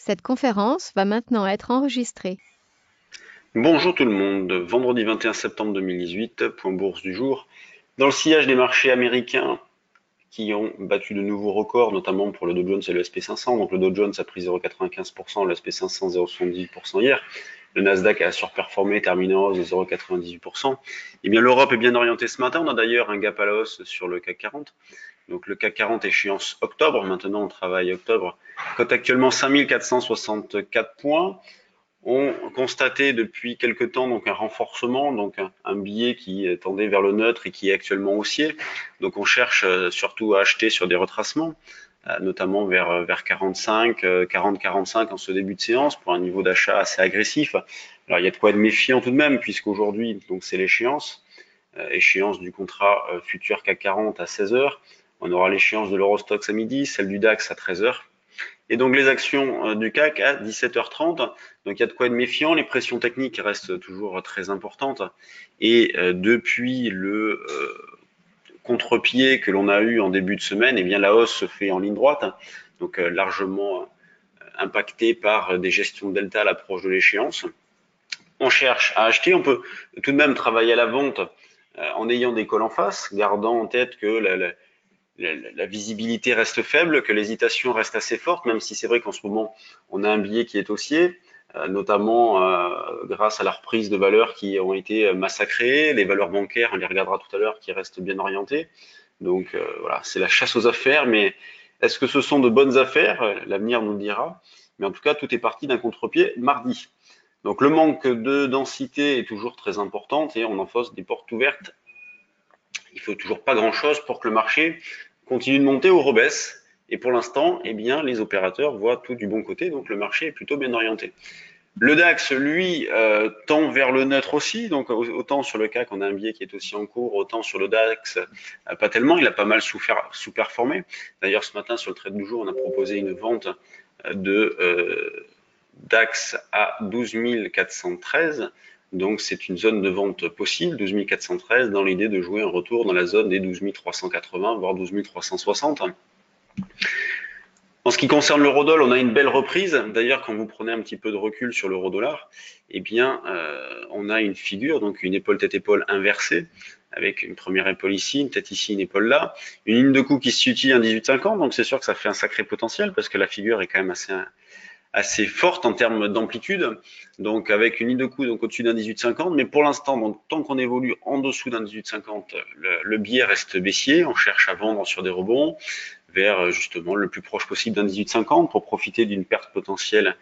Cette conférence va maintenant être enregistrée. Bonjour tout le monde, vendredi 21 septembre 2018, point bourse du jour. Dans le sillage des marchés américains qui ont battu de nouveaux records, notamment pour le Dow Jones et le SP500. Donc le Dow Jones a pris 0,95%, le SP500 0,78% hier. Le Nasdaq a surperformé, terminé en hausse de 0,98%. Eh bien l'Europe est bien orientée ce matin. On a d'ailleurs un gap à la hausse sur le CAC 40. Donc le CAC 40 échéance octobre. Maintenant on travaille octobre. Cote actuellement 5464 points. On constatait depuis quelque temps donc un renforcement, donc un billet qui tendait vers le neutre et qui est actuellement haussier. Donc on cherche surtout à acheter sur des retracements, notamment vers 45, 40-45 en ce début de séance pour un niveau d'achat assez agressif. Alors il y a de quoi être méfiant tout de même puisqu'aujourd'hui donc c'est l'échéance, échéance du contrat futur CAC 40 à 16 heures. On aura l'échéance de l'Eurostoxx à midi, celle du DAX à 13 heures. Et donc les actions du CAC à 17h30. Donc il y a de quoi être méfiant. Les pressions techniques restent toujours très importantes. Et depuis le contre-pied que l'on a eu en début de semaine, eh bien la hausse se fait en ligne droite. Donc largement impactée par des gestions de delta à l'approche de l'échéance. On cherche à acheter. On peut tout de même travailler à la vente en ayant des calls en face, gardant en tête que la visibilité reste faible, que l'hésitation reste assez forte, même si c'est vrai qu'en ce moment, on a un billet qui est haussier, notamment grâce à la reprise de valeurs qui ont été massacrées, les valeurs bancaires, on les regardera tout à l'heure, qui restent bien orientées. Donc voilà, c'est la chasse aux affaires, mais est-ce que ce sont de bonnes affaires? L'avenir nous le dira. Mais en tout cas, tout est parti d'un contre-pied mardi. Donc le manque de densité est toujours très important et on enfonce des portes ouvertes. Il faut toujours pas grand-chose pour que le marché continue de monter ou rebaisse. Et pour l'instant, eh bien, les opérateurs voient tout du bon côté, donc le marché est plutôt bien orienté. Le DAX, lui, tend vers le neutre aussi, donc autant sur le CAC, on a un biais qui est aussi en cours, autant sur le DAX, pas tellement, il a pas mal sous-performé. D'ailleurs, ce matin, sur le trade du jour, on a proposé une vente de DAX à 12 413. Donc c'est une zone de vente possible, 12 413, dans l'idée de jouer un retour dans la zone des 12 380, voire 12 360. En ce qui concerne l'euro-dollar, on a une belle reprise. D'ailleurs, quand vous prenez un petit peu de recul sur l'euro-dollar, eh bien, on a une figure, donc une épaule tête-épaule inversée, avec une première épaule ici, une tête ici, une épaule là, une ligne de coup qui se situe à 18,50, donc c'est sûr que ça fait un sacré potentiel parce que la figure est quand même assez forte en termes d'amplitude, donc avec une ligne de coup donc au-dessus d'un 18,50, mais pour l'instant, donc tant qu'on évolue en dessous d'un 18,50, le biais reste baissier, on cherche à vendre sur des rebonds vers justement le plus proche possible d'un 18,50 pour profiter d'une perte potentielle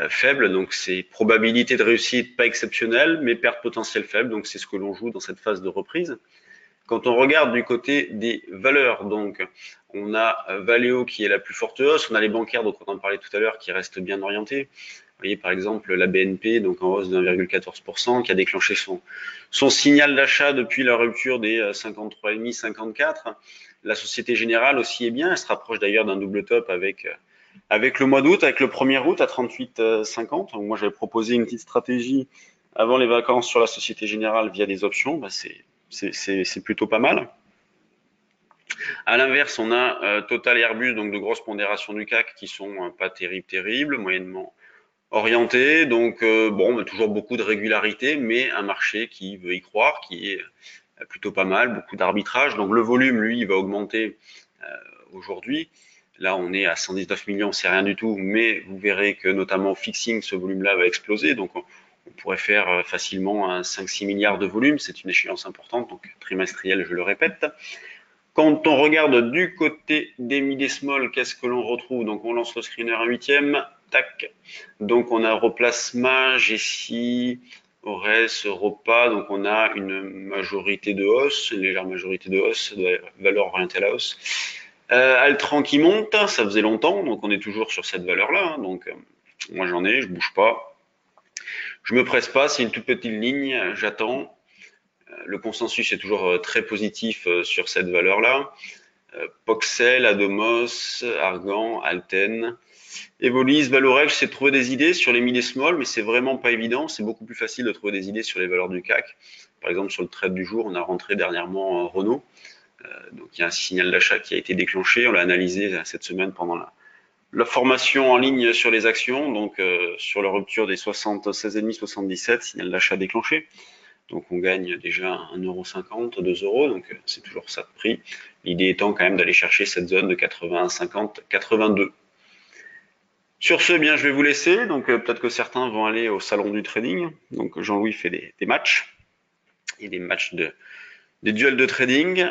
faible, donc c'est probabilité de réussite pas exceptionnelle, mais perte potentielle faible, donc c'est ce que l'on joue dans cette phase de reprise. Quand on regarde du côté des valeurs, donc on a Valeo qui est la plus forte hausse, on a les bancaires, donc on en parlait tout à l'heure, qui restent bien orientés. Vous voyez par exemple la BNP, donc en hausse de 1,14%, qui a déclenché son signal d'achat depuis la rupture des 53,5, 54. La Société Générale aussi est bien, elle se rapproche d'ailleurs d'un double top avec le mois d'août, avec le 1er août à 38,50. Donc moi j'avais proposé une petite stratégie avant les vacances sur la Société Générale via des options, bah c'est plutôt pas mal. À l'inverse, on a Total et Airbus, donc de grosses pondérations du CAC qui sont pas terribles, moyennement orientés. Donc bon, bah, toujours beaucoup de régularité, mais un marché qui veut y croire, qui est plutôt pas mal, beaucoup d'arbitrage. Donc le volume, lui, il va augmenter aujourd'hui. Là, on est à 119 millions, c'est rien du tout, mais vous verrez que notamment au fixing, ce volume-là va exploser. Donc on pourrait faire facilement un 5-6 milliards de volume, c'est une échéance importante, donc trimestrielle, je le répète. Quand on regarde du côté des mid et small, qu'est-ce que l'on retrouve? Donc on lance le screener à 8e, tac. Donc on a Replasma, Gessi, Ores, Europa, donc on a une majorité de hausse, une légère majorité de hausse, de valeur orientée à la hausse. Altran qui monte, ça faisait longtemps, donc on est toujours sur cette valeur-là. Donc moi j'en ai, je bouge pas. Je me presse pas, c'est une toute petite ligne, j'attends. Le consensus est toujours très positif sur cette valeur-là. Poxel, Adomos, Argan, Alten. Evolis, Valorex, c'est de trouver des idées sur les mid et small, mais c'est vraiment pas évident. C'est beaucoup plus facile de trouver des idées sur les valeurs du CAC. Par exemple, sur le trade du jour, on a rentré dernièrement Renault. Donc il y a un signal d'achat qui a été déclenché. On l'a analysé cette semaine pendant La formation en ligne sur les actions, donc sur la rupture des 76,5, 77, signal d'achat déclenché. Donc on gagne déjà 1,50 €, 2 €, donc c'est toujours ça de prix. L'idée étant quand même d'aller chercher cette zone de 80, 50, 82. Sur ce, eh bien, je vais vous laisser. Donc peut-être que certains vont aller au salon du trading. Donc Jean-Louis fait des matchs et des duels de trading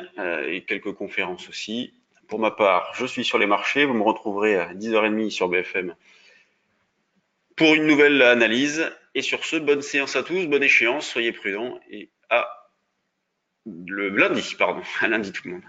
et quelques conférences aussi. Pour ma part, je suis sur les marchés. Vous me retrouverez à 10h30 sur BFM pour une nouvelle analyse. Et sur ce, bonne séance à tous, bonne échéance, soyez prudents et à lundi, pardon, à lundi tout le monde.